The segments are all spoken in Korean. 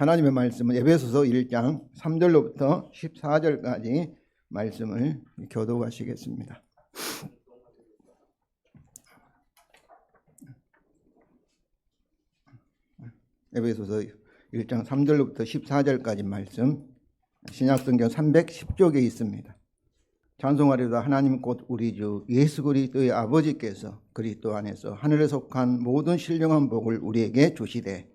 하나님의 말씀은 에베소서 1장 3절로부터 14절까지 말씀을 교독하시겠습니다. 에베소서 1장 3절로부터 14절까지 말씀, 신약성경 310쪽에 있습니다. 찬송하리로다. 하나님 곧 우리 주 예수 그리스도의 아버지께서 그리스도 안에서 하늘에 속한 모든 신령한 복을 우리에게 주시되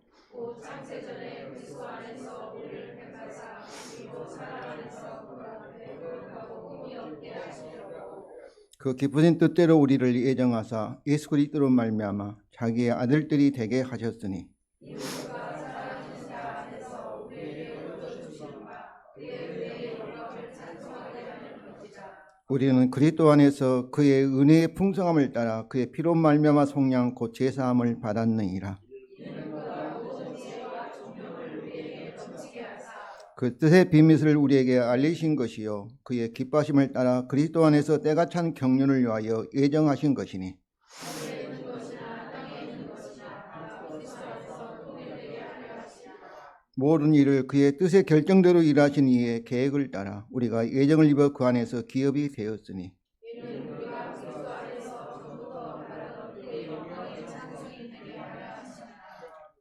그 기쁘신 뜻대로 우리를 예정하사 예수 그리스도로 말미암아 자기의 아들들이 되게 하셨으니 우리는 그리스도 안에서 그의 은혜의 풍성함을 따라 그의 피로 말미암아 속량 곧 제사함을 받았느니라. 그 뜻의 비밀을 우리에게 알리신 것이요 그의 기뻐하심을 따라 그리스도 안에서 때가 찬 경륜을 위하여 예정하신 것이니 모든 일을 그의 뜻의 결정대로 일하신 이의 계획을 따라 우리가 예정을 입어 그 안에서 기업이 되었으니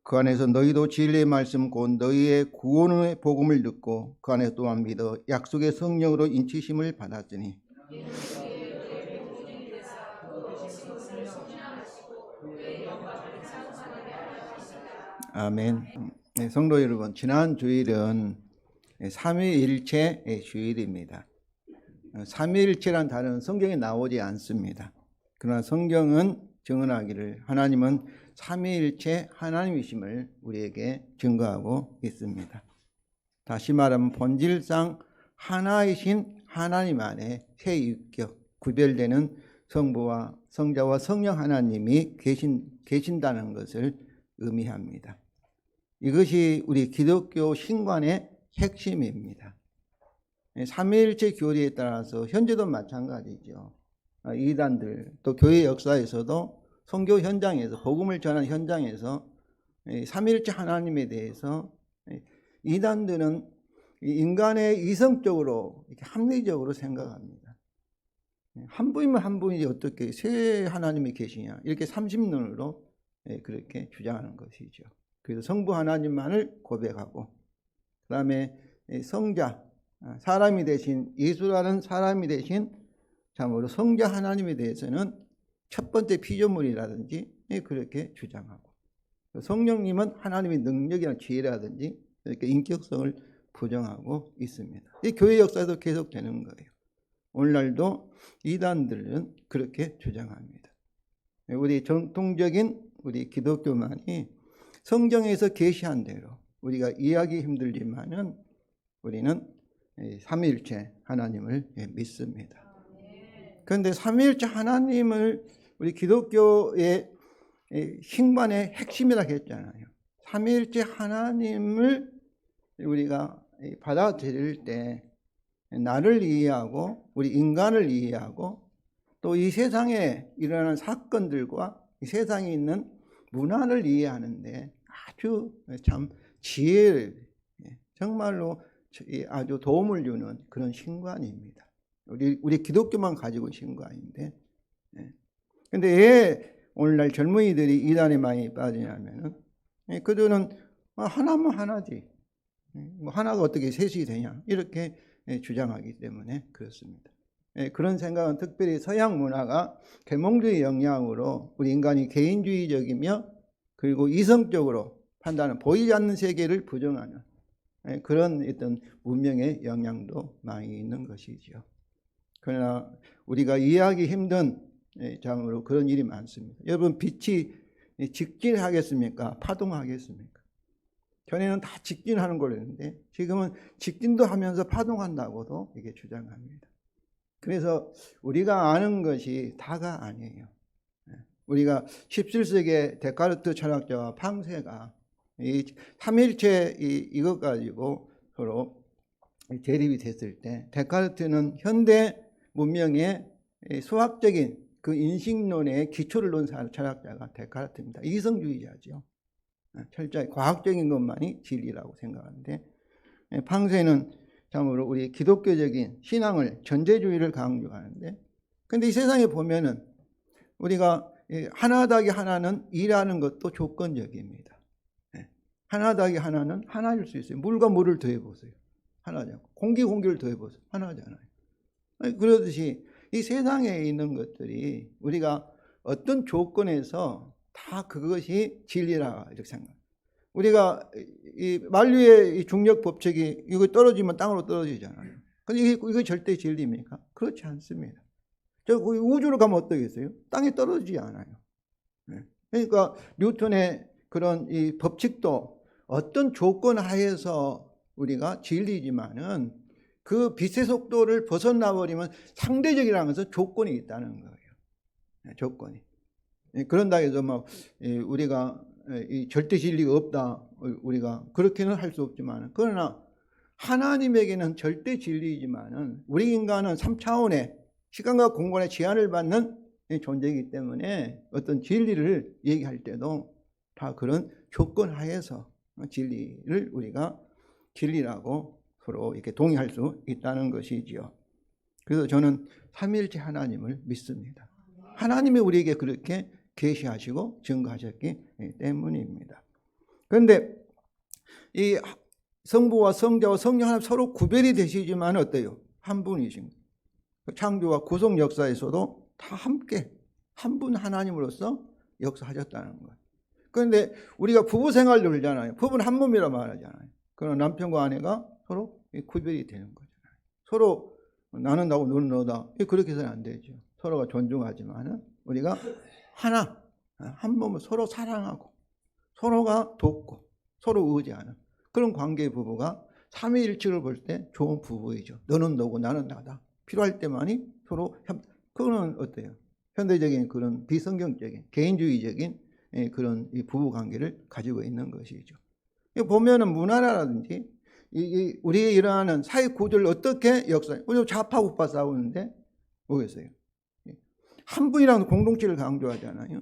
그 안에서 너희도 진리의 말씀 곧 너희의 구원의 복음을 듣고 그 안에 또한 믿어 약속의 성령으로 인치심을 받았으니 아멘. 네, 성도 여러분, 지난 주일은 삼위일체의 주일입니다. 삼위일체란 단어는 성경에 나오지 않습니다. 그러나 성경은 증언하기를 하나님은 삼위일체 하나님이심을 우리에게 증거하고 있습니다. 다시 말하면 본질상 하나이신 하나님 안에 세 유격 구별되는 성부와 성자와 성령 하나님이 계신다는 것을 의미합니다. 이것이 우리 기독교 신관의 핵심입니다. 삼위일체 교리에 따라서 현재도 마찬가지죠. 이단들 또 교회 역사에서도 선교 현장에서 복음을 전하는 현장에서 삼위일체 하나님에 대해서 이단들은 인간의 이성적으로 이렇게 합리적으로 생각합니다. 한 분이면 한 분이 어떻게 세 하나님이 계시냐 이렇게 삼십론으로 그렇게 주장하는 것이죠. 그래서 성부 하나님만을 고백하고 그 다음에 성자 사람이 되신 예수라는 사람이 되신 참으로 성자 하나님에 대해서는 첫 번째 피조물이라든지 그렇게 주장하고 성령님은 하나님의 능력이나 지혜라든지 이렇게 인격성을 부정하고 있습니다. 이 교회 역사에도 계속되는 거예요. 오늘날도 이단들은 그렇게 주장합니다. 우리 전통적인 우리 기독교만이 성경에서 계시한 대로 우리가 이해하기 힘들지만은 우리는 삼위일체 하나님을 믿습니다. 그런데 삼위일체 하나님을 우리 기독교의 신관의 핵심이라고 했잖아요. 삼위일체 하나님을 우리가 받아들일 때 나를 이해하고 우리 인간을 이해하고 또 이 세상에 일어나는 사건들과 이 세상에 있는 문화를 이해하는데 아주 참 지혜를 정말로 아주 도움을 주는 그런 신관입니다. 우리 기독교만 가지고 신관인데 근데 왜 오늘날 젊은이들이 이단에 많이 빠지냐면은 그들은 하나면 하나지 뭐 하나가 어떻게 셋이 되냐 이렇게 주장하기 때문에 그렇습니다. 그런 생각은 특별히 서양 문화가 계몽주의 영향으로 우리 인간이 개인주의적이며 그리고 이성적으로 판단하는 보이지 않는 세계를 부정하는 그런 어떤 문명의 영향도 많이 있는 것이죠. 그러나 우리가 이해하기 힘든 참으로 그런 일이 많습니다. 여러분 빛이 직진하겠습니까? 파동하겠습니까? 전에는 다 직진하는 걸 했는데 지금은 직진도 하면서 파동한다고도 이게 주장합니다. 그래서 우리가 아는 것이 다가 아니에요. 우리가 17세기의 데카르트 철학자와 팡세가 이 삼일체 이것 가지고 서로 대립이 됐을 때 데카르트는 현대 문명의 수학적인 그 인식론의 기초를 놓은 철학자가 데카르트입니다. 이성주의자죠. 철저히 과학적인 것만이 진리라고 생각하는데, 팡세는 참으로 우리 기독교적인 신앙을 전제주의를 강조하는데, 근데 이 세상에 보면은 우리가 하나 더하기 하나는 일하는 것도 조건적입니다. 하나 더하기 하나는 하나일 수 있어요. 물과 물을 더해보세요. 하나죠. 공기를 더해보세요. 하나잖아요. 그러듯이 이 세상에 있는 것들이 우리가 어떤 조건에서 다 그것이 진리라 이렇게 생각합니다. 우리가 이 만류의 중력 법칙이 이거 떨어지면 땅으로 떨어지잖아요. 근데 이거 절대 진리입니까? 그렇지 않습니다. 저 우주로 가면 어떠겠어요? 땅에 떨어지지 않아요. 그러니까 뉴턴의 그런 이 법칙도 어떤 조건 하에서 우리가 진리지만은 그 빛의 속도를 벗어나 버리면 상대적이라는 것은 조건이 있다는 거예요. 조건이. 그런다 해서 막 우리가 이 절대 진리가 없다, 우리가 그렇게는 할 수 없지만, 그러나 하나님에게는 절대 진리이지만은 우리 인간은 3차원의 시간과 공간의 제한을 받는 존재이기 때문에 어떤 진리를 얘기할 때도 다 그런 조건 하에서 진리를 우리가 진리라고 서로 이렇게 동의할 수 있다는 것이지요. 그래서 저는 삼위일체 하나님을 믿습니다. 하나님이 우리에게 그렇게 계시하시고 증거하셨기 때문입니다. 그런데 이 성부와 성자와 성령 하나님 서로 구별이 되시지만 어때요? 한 분이신 거예요. 창조와 구속 역사에서도 다 함께 한 분 하나님으로서 역사하셨다는 거예요. 그런데 우리가 부부 생활도 그러잖아요. 부부는 한 몸이라 말하잖아요. 그러나 남편과 아내가 서로 구별이 되는 거잖아요. 서로 나는 나고 너는 너다. 그렇게 해서는 안 되죠. 서로가 존중하지만은 우리가 하나, 한 몸을 서로 사랑하고 서로가 돕고 서로 의지하는 그런 관계의 부부가 삼위일체를 볼 때 좋은 부부이죠. 너는 너고 나는 나다. 필요할 때만이 서로, 그거는 어때요? 현대적인 그런 비성경적인 개인주의적인 그런 부부 관계를 가지고 있는 것이죠. 보면은 문화라든지 우리에 일어나는 사회 구조를 어떻게 역사해? 우리 좌파 우파 싸우는데 뭐겠어요? 한 분이라는 공동체를 강조하잖아요.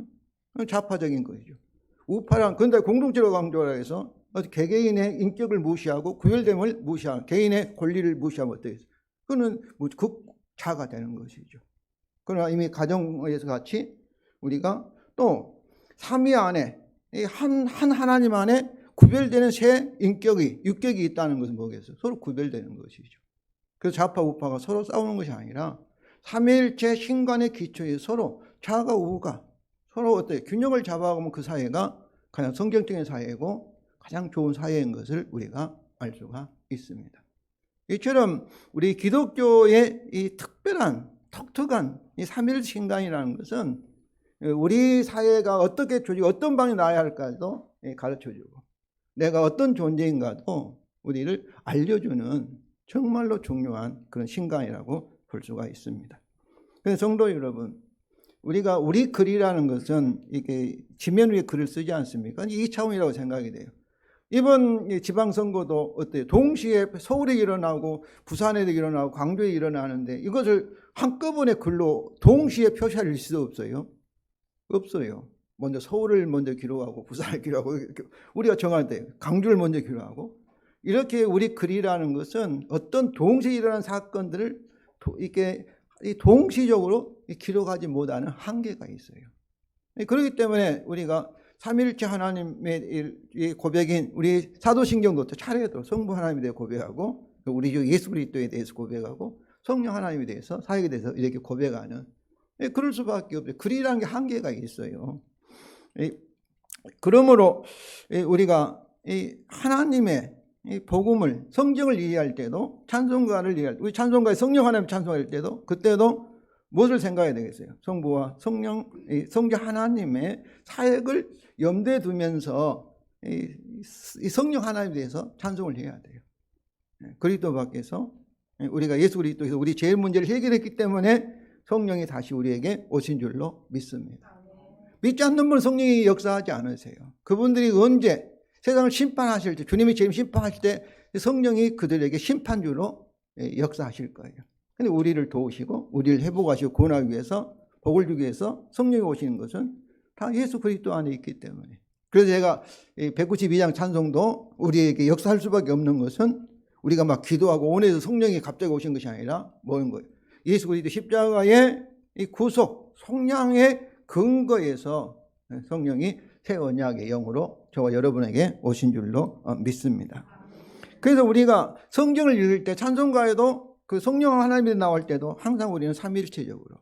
좌파적인 것이죠. 우파랑 근데 공동체를 강조하라 해서 개개인의 인격을 무시하고 구별됨을 무시하고 개인의 권리를 무시하면 어떻겠어요? 그거는 극자가 되는 것이죠. 그러나 이미 가정에서 같이 우리가 또 삼위 안에 한 하나님 안에 구별되는 세 인격이 육격이 있다는 것은 뭐겠어요? 서로 구별되는 것이죠. 그래서 좌파 우파가 서로 싸우는 것이 아니라 삼위일체 신관의 기초에 서로 좌가 우가 서로 어때요? 균형을 잡아가면 그 사회가 가장 성경적인 사회이고 가장 좋은 사회인 것을 우리가 알 수가 있습니다. 이처럼 우리 기독교의 이 특별한 독특한 이 삼위일체 신관이라는 것은 우리 사회가 어떻게 조직 어떤 방에 나아야 할까도 가르쳐주고 내가 어떤 존재인가도 우리를 알려주는 정말로 중요한 그런 신간이라고 볼 수가 있습니다. 그래서 성도 여러분, 우리가 우리 글이라는 것은 이게 지면 위에 글을 쓰지 않습니까? 이 차원이라고 생각이 돼요. 이번 지방선거도 어때요? 동시에 서울에 일어나고 부산에도 일어나고 광주에 일어나는데 이것을 한꺼번에 글로 동시에 표시할 수 없어요. 없어요. 먼저 서울을 먼저 기록하고 부산을 기록하고 우리가 정할 때 광주를 먼저 기록하고 이렇게 우리 글이라는 것은 어떤 동시에 일어난 사건들을 이렇게 동시적으로 기록하지 못하는 한계가 있어요. 그렇기 때문에 우리가 삼위일체 하나님의 고백인 우리 사도신경부터 차례로 성부 하나님에 대해 고백하고 우리 주 예수 그리스도에 대해서 고백하고 성령 하나님에 대해서 사역에 대해서 이렇게 고백하는 그럴 수밖에 없어요. 글이라는 게 한계가 있어요. 그러므로 우리가 하나님의 복음을 성경을 이해할 때도 찬송가를 이해할 때 우리 찬송가에 성령 하나님 찬송할 때도 그때도 무엇을 생각해야 되겠어요? 성부와 성령 하나님의 사역을 염두에 두면서 이 성령 하나님에 대해서 찬송을 해야 돼요. 그리스도 밖에서 우리가 예수 그리스도에서 우리 죄의 문제를 해결했기 때문에 성령이 다시 우리에게 오신 줄로 믿습니다. 믿지 않는 분은 성령이 역사하지 않으세요. 그분들이 언제 세상을 심판하실 때 주님이 재림 심판하실 때 성령이 그들에게 심판주로 역사하실 거예요. 근데 우리를 도우시고 우리를 회복하시고 구원하기 위해서 복을 주기 위해서 성령이 오시는 것은 다 예수 그리스도 안에 있기 때문에 그래서 제가 192장 찬송도 우리에게 역사할 수밖에 없는 것은 우리가 막 기도하고 온에서 성령이 갑자기 오신 것이 아니라 뭐인 거예요? 예수 그리스도 십자가의 이 구속, 속량의 근거에서 성령이 새 언약의 영으로 저와 여러분에게 오신 줄로 믿습니다. 그래서 우리가 성경을 읽을 때 찬송가에도 그 성령 하나님이 나올 때도 항상 우리는 삼위일체적으로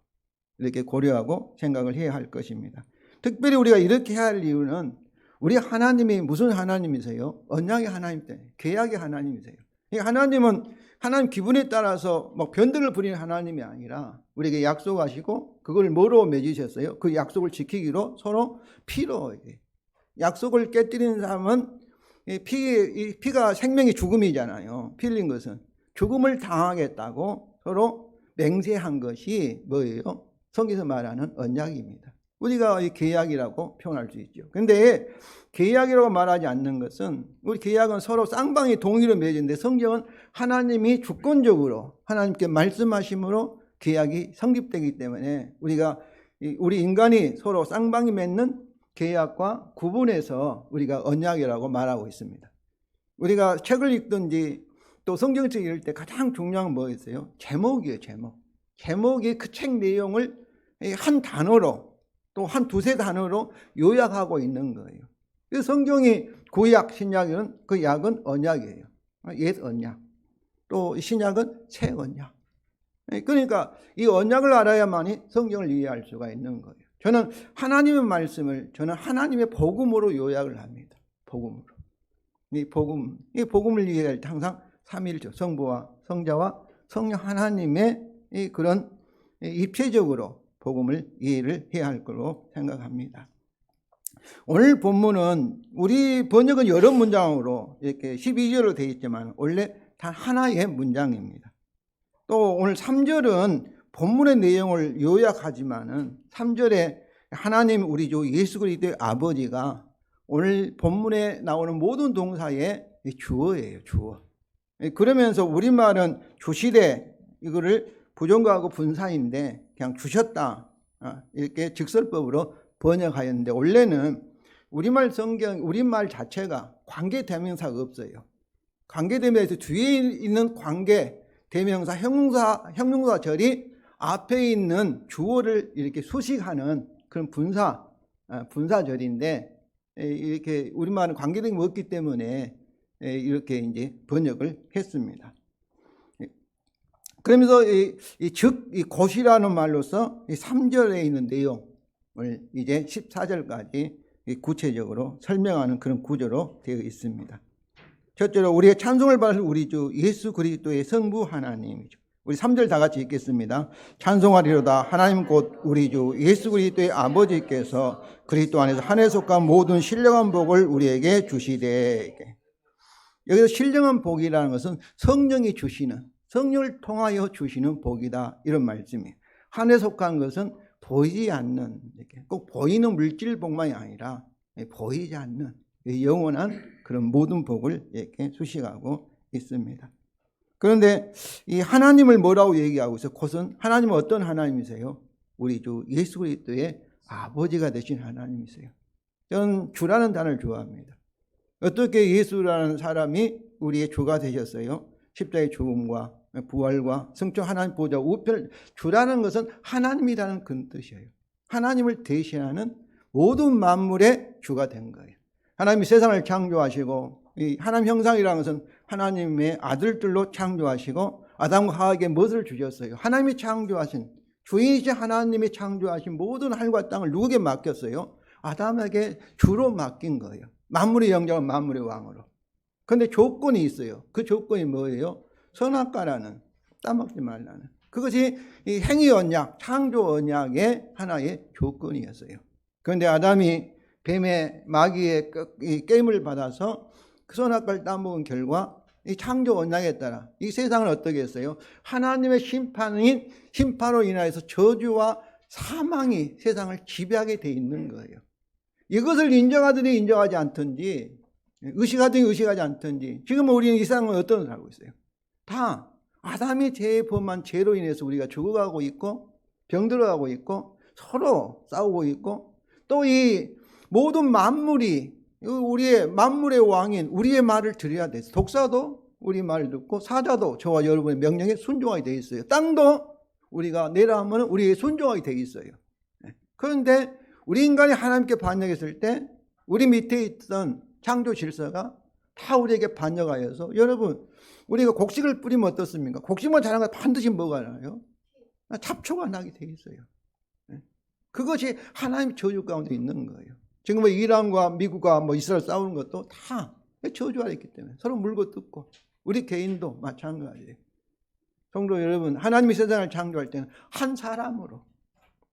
이렇게 고려하고 생각을 해야 할 것입니다. 특별히 우리가 이렇게 해야 할 이유는 우리 하나님이 무슨 하나님이세요? 언약의 하나님 때문에, 계약의 하나님이세요. 하나님은 하나님 기분에 따라서 뭐 변덕을 부리는 하나님이 아니라 우리에게 약속하시고 그걸 뭐로 맺으셨어요? 그 약속을 지키기로 서로 피로. 약속을 깨뜨리는 사람은 피가 생명의 죽음이잖아요. 피 흘린 것은 죽음을 당하겠다고 서로 맹세한 것이 뭐예요? 성경에서 말하는 언약입니다. 우리가 이 계약이라고 표현할 수 있죠. 그런데 계약이라고 말하지 않는 것은 우리 계약은 서로 쌍방이 동의로 맺었는데 성경은 하나님이 주권적으로 하나님께 말씀하심으로 계약이 성립되기 때문에 우리 인간이 서로 쌍방이 맺는 계약과 구분해서 우리가 언약이라고 말하고 있습니다. 우리가 책을 읽든지 또 성경책 읽을 때 가장 중요한 건 뭐였어요? 제목이에요. 제목이 그 책 내용을 한 단어로 또 한 두세 단어로 요약하고 있는 거예요. 그래서 성경이 구약, 신약은 그 약은 언약이에요. 옛 언약. 또 신약은 새 언약. 그러니까 이 언약을 알아야만이 성경을 이해할 수가 있는 거예요. 저는 하나님의 말씀을 하나님의 복음으로 요약을 합니다. 복음으로. 이 복음을 이해할 때 항상 삼위일체, 성부와 성자와 성령 하나님의 그런 입체적으로 복음을 이해를 해야 할 걸로 생각합니다. 오늘 본문은 우리 번역은 여러 문장으로 이렇게 12절로 되어 있지만 원래 단 하나의 문장입니다. 또 오늘 3절은 본문의 내용을 요약하지만은 3절에 하나님 우리 주 예수 그리스도의 아버지가 오늘 본문에 나오는 모든 동사의 주어예요. 주어. 그러면서 우리말은 주시되 이거를 부정과하고 분사인데 그냥 주셨다 이렇게 직설법으로 번역하였는데 원래는 우리말 자체가 관계대명사가 없어요. 관계대명사에서 뒤에 있는 관계대명사 형용사절이 앞에 있는 주어를 이렇게 수식하는 그런 분사절인데 이렇게 우리말은 관계대명사가 없기 때문에 이렇게 이제 번역을 했습니다. 그러면서 이 곧이라는 말로서 이 3절에 있는 내용을 이제 14절까지 구체적으로 설명하는 그런 구조로 되어 있습니다. 첫째로 우리의 찬송을 받을 우리 주 예수 그리스도의 성부 하나님이죠. 우리 3절 다 같이 읽겠습니다. 찬송하리로다 하나님 곧 우리 주 예수 그리스도의 아버지께서 그리스도 안에서 한해 속한 모든 신령한 복을 우리에게 주시되. 여기서 신령한 복이라는 것은 성령이 주시는, 성령을 통하여 주시는 복이다 이런 말씀이에요. 한해 속한 것은 보이지 않는, 꼭 보이는 물질 복만이 아니라 보이지 않는 영원한 그런 모든 복을 이렇게 수식하고 있습니다. 그런데 이 하나님을 뭐라고 얘기하고 있어요? 곧은 하나님은 어떤 하나님이세요? 우리 주 예수 그리스도의 아버지가 되신 하나님이세요. 저는 주라는 단어를 좋아합니다. 어떻게 예수라는 사람이 우리의 주가 되셨어요? 십자가의 죽음과 부활과 성령 하나님 보좌 우편, 주라는 것은 하나님이라는 그 뜻이에요. 하나님을 대신하는 모든 만물의 주가 된 거예요. 하나님이 세상을 창조하시고 이 하나님 형상이라는 것은 하나님의 아들들로 창조하시고 아담과 하와에게 무엇을 주셨어요? 하나님이 창조하신, 주인이신 하나님이 창조하신 모든 하늘과 땅을 누구에게 맡겼어요? 아담에게 주로 맡긴 거예요. 만물의 영장은 만물의 왕으로. 그런데 조건이 있어요. 그 조건이 뭐예요? 선악과라는, 따먹지 말라는. 그것이 이 행위 언약, 창조 언약의 하나의 조건이었어요. 그런데 아담이 뱀의 마귀의 게임을 받아서 그 선악과를 따먹은 결과 이 창조 언약에 따라 이 세상을 어떻게 했어요? 하나님의 심판으로 인하여서 저주와 사망이 세상을 지배하게 돼 있는 거예요. 이것을 인정하든지 인정하지 않든지, 의식하든지 의식하지 않든지, 지금 우리는 이 세상을 어떤 살고 있어요? 다 아담이 범한 죄로 인해서 우리가 죽어가고 있고 병들어가고 있고 서로 싸우고 있고 또 이 모든 만물이 우리의 만물의 왕인 우리의 말을 들어야 돼. 독사도 우리 말을 듣고 사자도 저와 여러분의 명령에 순종하게 돼 있어요. 땅도 우리가 내라 하면 우리에게 순종하게 돼 있어요. 그런데 우리 인간이 하나님께 반역했을 때 우리 밑에 있던 창조 질서가 다 우리에게 반역하여서, 여러분 우리가 곡식을 뿌리면 어떻습니까? 곡식만 자란 거 반드시 뭐가 나요? 잡초가 나게 돼 있어요. 그것이 하나님의 저주 가운데 있는 거예요. 지금 이란과 미국과 이스라엘 싸우는 것도 다 저주 아래 있기 때문에 서로 물고 뜯고, 우리 개인도 마찬가지예요. 성도 여러분, 하나님이 세상을 창조할 때는 한 사람으로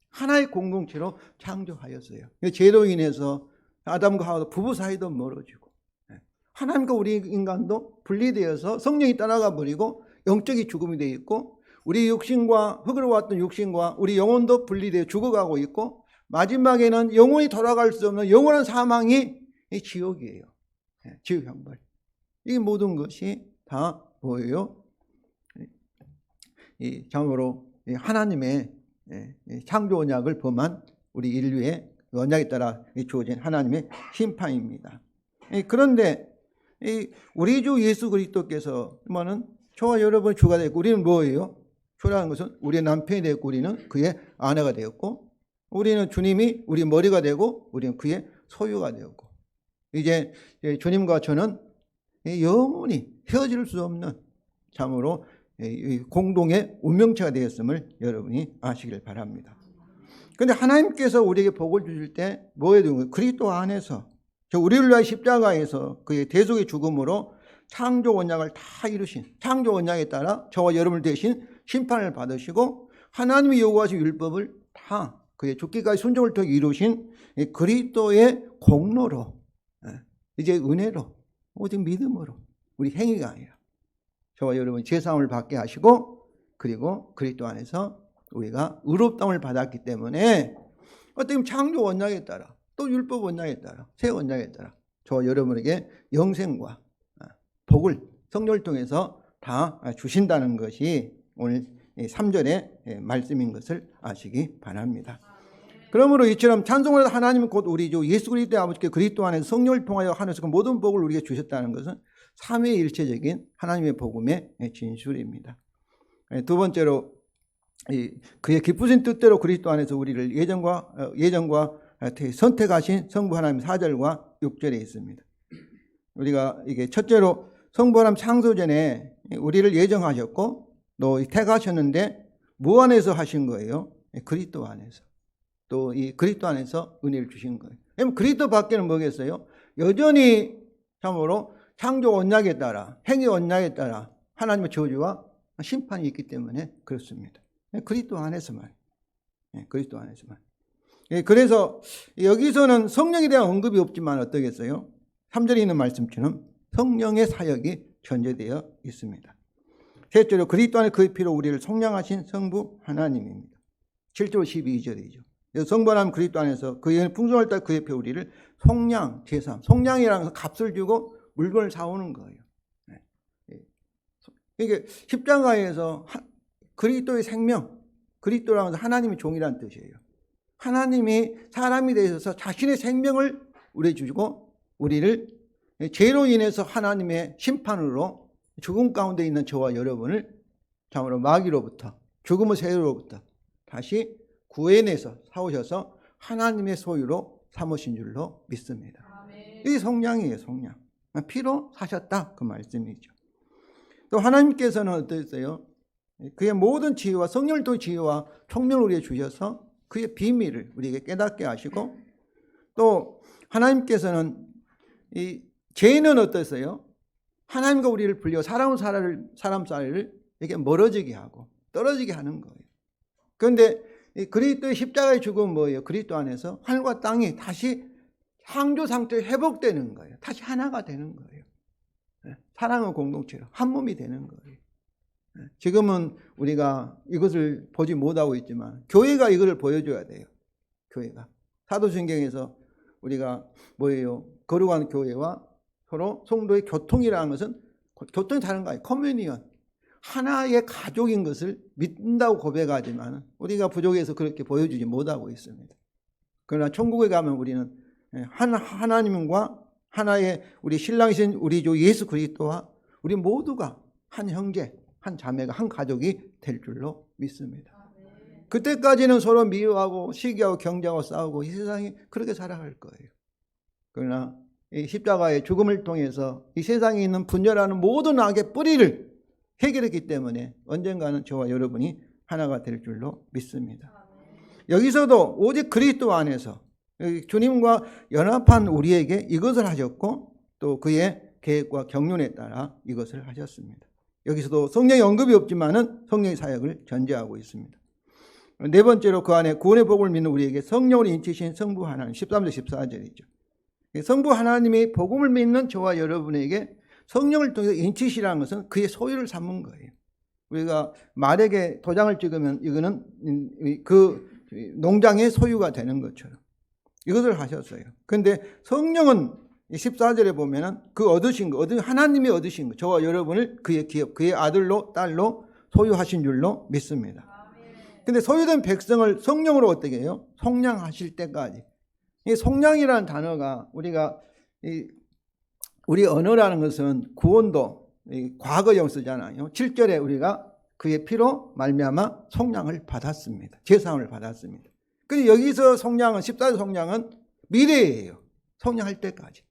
하나의 공동체로 창조하였어요. 죄로 인해서 아담과 하와 부부 사이도 멀어지고, 하나님과 우리 인간도 분리되어서 성령이 떠나가 버리고 영적인 죽음이 되어 있고, 우리 육신과 흙으로 왔던 육신과 우리 영혼도 분리되어 죽어가고 있고, 마지막에는 영원히 돌아갈 수 없는 영원한 사망이 지옥이에요. 지옥 형벌. 이 모든 것이 다 뭐예요? 참으로 하나님의 창조 언약을 범한 우리 인류의 언약에 따라 주어진 하나님의 심판입니다. 그런데 우리 주 예수 그리스도께서는 저와 여러분의 주가 되고, 우리는 뭐예요? 주라는 것은 우리의 남편이 되었고 우리는 그의 아내가 되었고, 우리는 주님이 우리 머리가 되고 우리는 그의 소유가 되었고, 이제 주님과 저는 영원히 헤어질 수 없는 참으로 공동의 운명체가 되었음을 여러분이 아시길 바랍니다. 그런데 하나님께서 우리에게 복을 주실 때 뭐에 되는 거예요? 그리스도 안에서, 우리를 위하여 십자가에서 그의 대속의 죽음으로 창조 언약을 다 이루신, 창조 언약에 따라 저와 여러분을 대신 심판을 받으시고 하나님이 요구하신 율법을 다 그의 죽기까지 순종을 통해 이루신 그리스도의 공로로, 이제 은혜로, 오직 믿음으로, 우리 행위가 아니라 저와 여러분이 죄사함을 받게 하시고, 그리고 그리스도 안에서 우리가 의롭다함을 받았기 때문에 어떻게 보면 창조 언약에 따라, 또 율법 언약에 따라, 새 언약에 따라 저와 여러분에게 영생과 복을 성령을 통해서 다 주신다는 것이 오늘 3절의 말씀인 것을 아시기 바랍니다. 그러므로 이처럼 찬송을 하나님은 곧 우리 주 예수 그리스도의 아버지께 그리스도 안에서 성령을 통하여 하늘에서 그 모든 복을 우리에게 주셨다는 것은 삼위일체적인 하나님의 복음의 진술입니다. 두 번째로, 그의 기쁘신 뜻대로 그리스도 안에서 우리를 예정과 선택하신 성부 하나님 4절과 6절에 있습니다. 우리가 이게 첫째로 성부 하나님 창조 전에 우리를 예정하셨고 또 택하셨는데 무 안에서 하신 거예요? 그리스도 안에서. 또 이 그리스도 안에서 은혜를 주신 거예요. 그럼 그리스도 밖에는 뭐겠어요? 여전히 참으로 창조 언약에 따라, 행위 언약에 따라 하나님의 저주와 심판이 있기 때문에 그렇습니다. 그리스도 안에서만. 그리스도 안에서만. 그래서 여기서는 성령에 대한 언급이 없지만 어떠겠어요? 3절에 있는 말씀처럼 성령의 사역이 전제되어 있습니다. 셋째로 그리스도 안에 그의 피로 우리를 속량하신 성부 하나님입니다. 7절 12절이죠. 성부 하나님 그리스도 안에서 그의 풍성할 때 그의 피로 우리를 속량, 제삼. 속량이라는 것은 값을 주고 물건을 사오는 거예요. 이게 십자가에서 그리스도의 생명, 그리스도라는 것은 하나님의 종이라는 뜻이에요. 하나님이 사람이 되셔서 자신의 생명을 우리에게 주시고 우리를 죄로 인해서 하나님의 심판으로 죽음 가운데 있는 저와 여러분을 참으로 마귀로부터, 죽음의 세로부터 다시 구해내서 사오셔서 하나님의 소유로 삼으신 줄로 믿습니다. 이게 속량이에요. 속량. 피로 사셨다 그 말씀이죠. 또 하나님께서는 어떠셨어요? 그의 모든 지혜와 성령을 통해 지혜와 총명을 우리에게 주셔서 그의 비밀을 우리에게 깨닫게 하시고, 또 하나님께서는 이 죄는 어떠세요? 하나님과 우리를 불려 사람 사이를 이렇게 멀어지게 하고 떨어지게 하는 거예요. 그런데 그리스도의 십자가의 죽음은 뭐예요? 그리스도 안에서 하늘과 땅이 다시 창조 상태에 회복되는 거예요. 다시 하나가 되는 거예요. 사랑의 공동체로 한 몸이 되는 거예요. 지금은 우리가 이것을 보지 못하고 있지만 교회가 이것을 보여줘야 돼요. 교회가. 사도신경에서 우리가 뭐예요? 거룩한 교회와 서로 성도의 교통이라는 것은, 교통이 다른 거 아니에요. 커뮤니언. 하나의 가족인 것을 믿는다고 고백하지만 우리가 부족해서 그렇게 보여주지 못하고 있습니다. 그러나 천국에 가면 우리는 하나님과 하나의 우리 신랑이신 우리 주 예수 그리스도와 우리 모두가 한 형제, 한 자매가 한 가족이 될 줄로 믿습니다. 그때까지는 서로 미워하고 시기하고 경쟁하고 싸우고 이 세상이 그렇게 살아갈 거예요. 그러나 이 십자가의 죽음을 통해서 이 세상에 있는 분열하는 모든 악의 뿌리를 해결했기 때문에 언젠가는 저와 여러분이 하나가 될 줄로 믿습니다. 여기서도 오직 그리스도 안에서 주님과 연합한 우리에게 이것을 하셨고 또 그의 계획과 경륜에 따라 이것을 하셨습니다. 여기서도 성령의 언급이 없지만은 성령의 사역을 전제하고 있습니다. 네 번째로 그 안에 구원의 복음을 믿는 우리에게 성령으로 인치신 성부 하나님 13절 14절이죠. 성부 하나님이 복음을 믿는 저와 여러분에게 성령을 통해서 인치시라는 것은 그의 소유를 삼은 거예요. 우리가 말에게 도장을 찍으면 이거는 그 농장의 소유가 되는 것처럼 이것을 하셨어요. 그런데 성령은 14절에 보면은 그 얻으신 거, 하나님이 얻으신 거, 저와 여러분을 그의 기업, 그의 아들로 딸로 소유하신 줄로 믿습니다. 근데 소유된 백성을 성령으로 어떻게 해요? 속량하실 때까지. 이 속량이라는 단어가 우리가 우리 언어라는 것은 구원도 과거형 쓰잖아요. 7절에 우리가 그의 피로 말미암아 속량을 받았습니다. 제사함을 받았습니다. 근데 여기서 속량은 14절 속량은 미래예요. 속량할 때까지.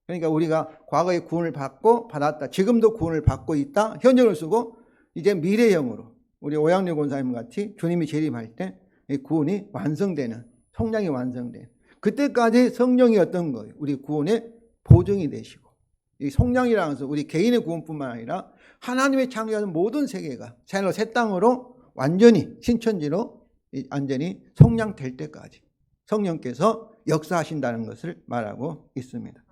그러니까 우리가 과거에 구원을 받고 받았다. 지금도 구원을 받고 있다. 현재를 쓰고 이제 미래형으로 우리 오양래 권사님 같이 주님이 재림할 때 구원이 완성되는 속량이 완성되는 그때까지 성령이 어떤 거예요? 우리 구원의 보증이 되시고 이 속량이라는 것은 우리 개인의 구원뿐만 아니라 하나님의 창조하는 모든 세계가 새하늘과 새 땅으로 완전히 신천지로 완전히 속량될 때까지 성령께서 역사하신다는 것을 말하고 있습니다.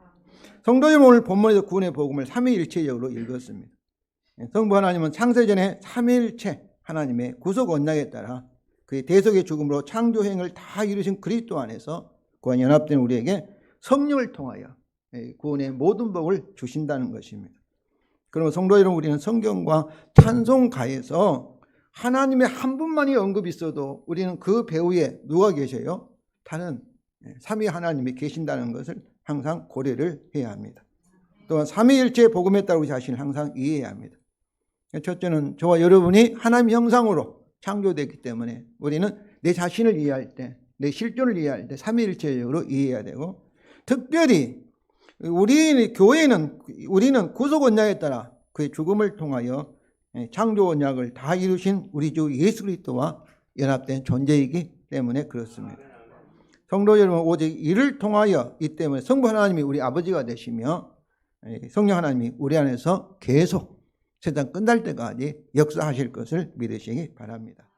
성도님 오늘 본문에서 구원의 복음을 삼위일체적으로 읽었습니다. 성부 하나님은 창세전에 삼위일체 하나님의 구속 언약에 따라 그의 대속의 죽음으로 창조행을 다 이루신 그리스도 안에서 구원 연합된 우리에게 성령을 통하여 구원의 모든 복을 주신다는 것입니다. 그러면 성도 여러분, 우리는 성경과 찬송가에서 하나님의 한 분만이 언급이 있어도 우리는 그 배후에 누가 계셔요? 다른 삼위 하나님이 계신다는 것을 항상 고려를 해야 합니다. 또한 삼위일체의 복음에 따라 우리 자신을 항상 이해해야 합니다. 첫째는 저와 여러분이 하나님 형상으로 창조됐기 때문에 우리는 내 자신을 이해할 때, 내 실존을 이해할 때 삼위일체적으로 이해해야 되고, 특별히 우리 교회는 우리는 구속 언약에 따라 그의 죽음을 통하여 창조 언약을 다 이루신 우리 주 예수 그리스도와 연합된 존재이기 때문에 그렇습니다. 성도 여러분, 오직 이를 통하여 이 때문에 성부 하나님이 우리 아버지가 되시며 성령 하나님이 우리 안에서 계속 세상 끝날 때까지 역사하실 것을 믿으시기 바랍니다.